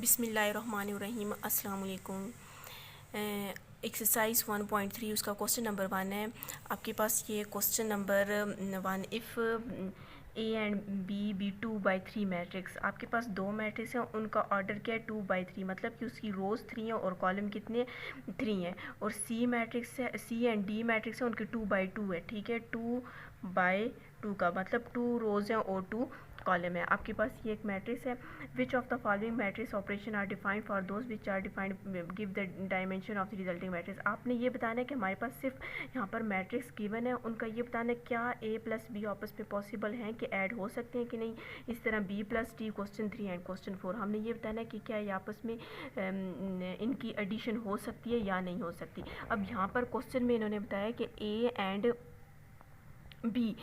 बिस्मिल्लाहिर्रहमानिर्रहीम। अस्सलाम वालेकुम। एक्सरसाइज 1.3 उसका क्वेश्चन नंबर 1 है। आपके पास ये question number 1, if A and B 2/3 matrix. आपके पास दो मैट्रिक्स हैं, उनका ऑर्डर क्या है 2/3, मतलब कि उसकी रोज़ 3 है और कॉलम कितने 3 हैं। और सी मैट्रिक्स है, सी एंड डी मैट्रिक्स है, उनके 2/2 है। ठीक है, 2/2 का मतलब 2 रोज़ हैं और 2 कॉलम है। आपके पास ये एक मैट्रिक्स है। Which of the following matrix operation are defined for those which are defined give the dimension of the resulting matrix. आपने ये बताना है कि हमारे पास सिर्फ यहाँ पर मैट्रिक्स गिवन है, उनका ये बताना है क्या ए प्लस बी आपस में पॉसिबल हैं कि ऐड हो सकते हैं कि नहीं। इस तरह B plus D question 3 and question 4 हमने ये बताना है कि क्या ये आपस में इनकी एडिशन हो सकती है या नहीं हो सकती। अब यहाँ पर क्वेश्चन में इन्होंने बताया कि ए एंड बी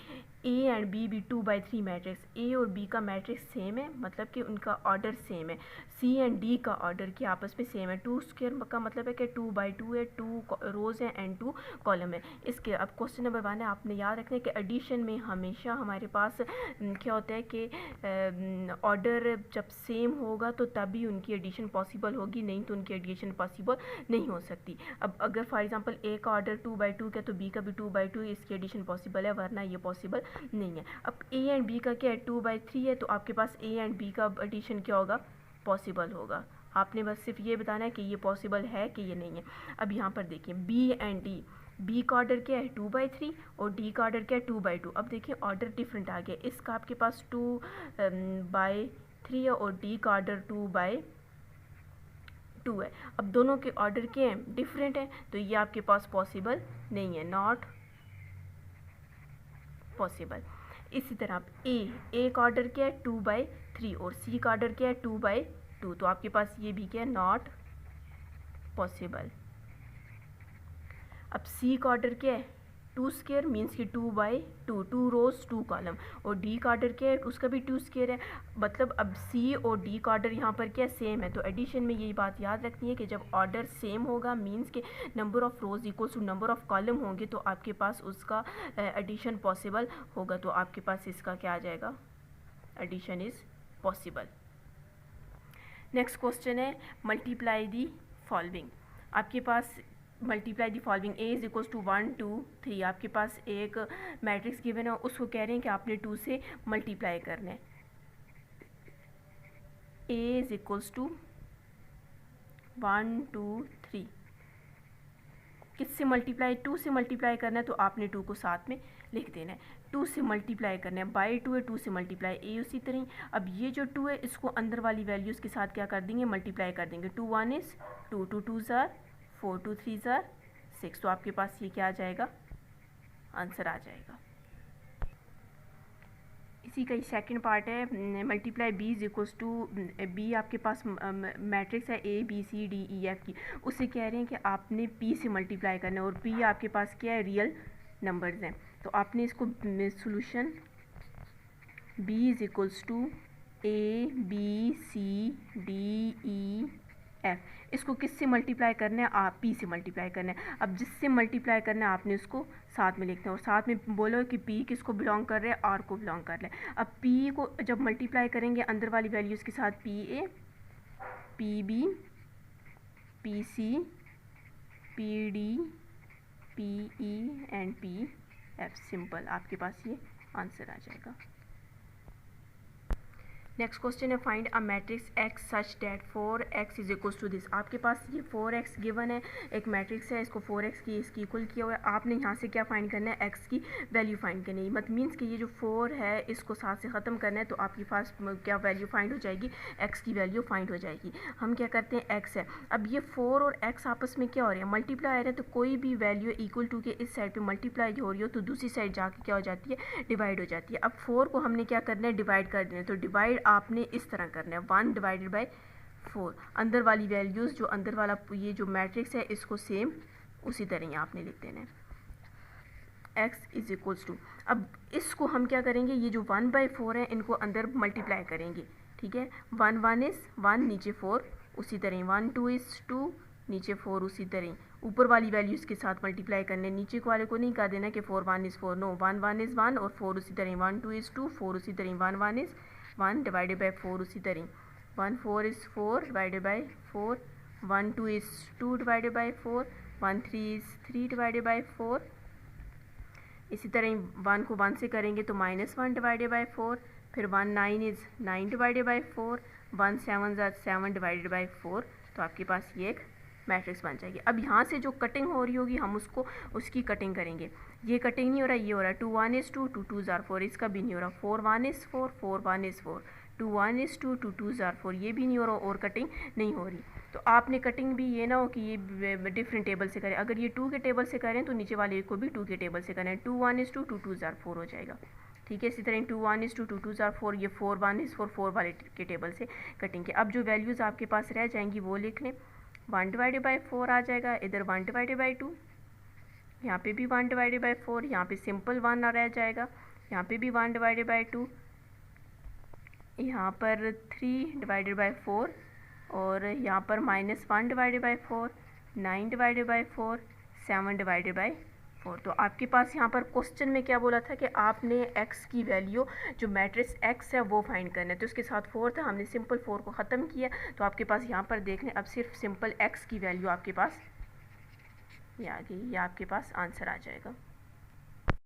भी 2/3 मैट्रिक्स। ए और बी का मैट्रिक्स सेम है, मतलब कि उनका ऑर्डर सेम है। सी एंड डी का ऑर्डर की आपस में सेम है। 2² का मतलब है कि 2/2 है, 2 रोज़ हैं एंड 2 कॉलम है। इसके अब क्वेश्चन नंबर 1 है, आपने याद रखना है कि एडिशन में हमेशा हमारे पास क्या होता है कि ऑर्डर जब सेम होगा तो तभी उनकी एडिशन पॉसिबल होगी, नहीं तो उनकी एडिशन पॉसिबल नहीं हो सकती। अब अगर फॉर एग्जांपल ए का ऑर्डर 2/2 का तो बी का भी 2/2, इसकी एडिशन पॉसिबल है, वरना ये पॉसिबल नहीं है। अब ए एंड बी का क्या है 2/3 है, तो आपके पास ए एंड बी का एडिशन क्या होगा पॉसिबल होगा। आपने बस सिर्फ ये बताना है कि ये पॉसिबल है कि ये नहीं है। अब यहाँ पर देखिए बी एंड डी, बी का ऑर्डर क्या है 2/3 और डी का ऑर्डर क्या है 2/2। अब देखिए ऑर्डर डिफरेंट आ गया, इसका आपके पास 2/3 है और डी का ऑर्डर 2/2 है। अब दोनों के ऑर्डर क्या हैं डिफरेंट है, तो ये आपके पास पॉसिबल नहीं है, नॉट पॉसिबल। इसी तरह आप ए का ऑर्डर क्या है 2/3 और सी का ऑर्डर क्या है 2/2, तो आपके पास ये भी क्या है नॉट पॉसिबल। अब सी का ऑर्डर क्या है 2² मीन्स कि 2/2, 2 रोज 2 कॉलम। और डी का ऑर्डर क्या है उसका भी 2² है, मतलब अब सी और डी का ऑर्डर यहाँ पर क्या सेम है। तो एडिशन में यही बात याद रखनी है कि जब ऑर्डर सेम होगा मीन्स के number of rows equals to number of column होंगे, तो आपके पास उसका एडिशन पॉसिबल होगा। तो आपके पास इसका क्या आ जाएगा, addition is possible. Next question है मल्टीप्लाई दी फॉलोइंग। आपके पास multiply the following A is equals to 1 2 3। आपके पास एक मैट्रिक्स गिवन है, उसको कह रहे हैं कि आपने 2 से मल्टीप्लाई करना है। ए इज इक्वल्स टू 1 2 3। किससे मल्टीप्लाई 2 से मल्टीप्लाई करना है, तो आपने 2 को साथ में लिख देना है। 2 से मल्टीप्लाई करना है, बाई 2 है, 2 से मल्टीप्लाई ए उसी तरह। अब ये जो 2 है इसको अंदर वाली वैल्यूज़ के साथ क्या कर देंगे मल्टीप्लाई कर देंगे। 2 1 इज़ 2, 2 2 ज़ार 4, 2 3 ज़ार 6। तो आपके पास ये क्या आ जाएगा, आंसर आ जाएगा। इसी का सेकंड पार्ट है multiply B is equals to B. आपके पास मैट्रिक्स है A B C D E F की, उससे कह रहे हैं कि आपने पी से मल्टीप्लाई करना है और पी आपके पास क्या है रियल नंबर्स हैं। तो आपने इसको solution B is equals to A B C D E F, इसको किससे मल्टीप्लाई करना है, आप पी से मल्टीप्लाई करना है। अब जिससे मल्टीप्लाई करना है आपने उसको साथ में लिखना है और साथ में बोलो कि पी किसको बिलोंग कर रहा है, आर को बिलोंग कर रहा है। अब पी को जब मल्टीप्लाई करेंगे अंदर वाली वैल्यूज़ के साथ, P A P B P C P D P E and P F, simple आपके पास ये आंसर आ जाएगा। नेक्स्ट क्वेश्चन है find a matrix X such that 4x is equals to this. आपके पास ये 4x गिवन है, एक मैट्रिक्स है, इसको 4x की इसकी इक्वल किया हुआ है। आपने यहाँ से क्या फाइंड करना है, x की वैल्यू फाइंड करनी है। मत मीन्स कि ये जो 4 है इसको 7 से ख़त्म करना है, तो आपके पास क्या वैल्यू फाइंड हो जाएगी, x की वैल्यू फाइंड हो जाएगी। हम क्या करते हैं x है, अब ये 4 और x आपस में क्या हो रहे हैं मल्टीप्लाई हो रहे हैं, तो कोई भी वैल्यू इक्वल टू के इस साइड पर मल्टीप्लाई हो रही हो तो दूसरी साइड जाके क्या हो जाती है डिवाइड हो जाती है। अब 4 को हमने क्या करना है डिवाइड कर देना है, तो डिवाइड आपने इस तरह करना है 1 डिवाइडेड बाई 4। अंदर वाली वैल्यूज़ जो अंदर वाला ये जो मैट्रिक्स है इसको सेम उसी तरह ही आपने लिख देना है x इज इक्वल्स टू। अब इसको हम क्या करेंगे, ये जो 1/4 है इनको अंदर मल्टीप्लाई करेंगे। ठीक है, 1 1 इज़ 1, नीचे 4 उसी तरह, 1 2 इज़ 2, नीचे 4 उसी तरह। ऊपर वाली वैल्यूज़ के साथ मल्टीप्लाई करने, नीचे वाले को नहीं कर देना कि 4 1 इज़ 4, नो 1 1 इज़ 1 और 4 उसी तरह, 1 2 इज़ 2 4 उसी तरह, 1 1 इज़ 1 डिवाइडेड बाई 4 उसी तरह, 1 4 is 4 divided by 4, 1 2 is 2 divided by 4, 1 3 is 3 divided by 4। इसी तरह 1 को 1 से करेंगे तो -1 डिवाइडेड बाई 4, फिर 1 9 इज़ 9 डिवाइडेड बाई 4, 1 7 ज़ा 7 डिवाइडेड बाई 4। तो आपके पास ये एक मैट्रिक्स बन जाएगी। अब यहाँ से जो कटिंग हो रही होगी हम उसकी कटिंग करेंगे। ये कटिंग नहीं हो रहा, ये हो रहा है 2 1 is 2, 2 2 are 4, इसका भी नहीं हो रहा। 4 1 is 4, 4 1 is 4, 2 1 is 2, 2 2 are 4, ये भी नहीं हो रहा और कटिंग नहीं हो रही। तो आपने कटिंग भी ये ना हो कि ये डिफरेंट टेबल से करें। अगर ये 2 के टेबल से करें तो नीचे वाले को भी 2 के टेबल से करें। 2 1 is 2, 2 2 are 4 हो जाएगा। ठीक है, इसी तरह 2 1 is 2, 2 2 are 4, ये 4 1 is 4, 4 वाले के टेबल से कटिंग के। अब जो वैल्यूज़ आपके पास रह जाएंगी वो लिख लें। 1 डिवाइडेड बाई 4 आ जाएगा, इधर 1 डिवाइडेड बाई 2, यहाँ पे भी 1 डिवाइडेड बाई 4, यहाँ पे सिंपल 1 रह जाएगा, यहाँ पे भी 1 डिवाइडेड बाई 2, यहाँ पर 3 डिवाइडेड बाई 4, और यहाँ पर -1 divided by 4, 9 divided by 4, 7 divided by 4। तो आपके पास यहाँ पर क्वेश्चन में क्या बोला था कि आपने x की वैल्यू जो मैट्रिक्स x है वो फाइंड करना है। तो इसके साथ 4 था, हमने सिंपल 4 को ख़त्म किया। तो आपके पास यहाँ पर देख लें, अब सिर्फ सिंपल x की वैल्यू आपके पास ये आ गई, ये आपके पास आंसर आ जाएगा।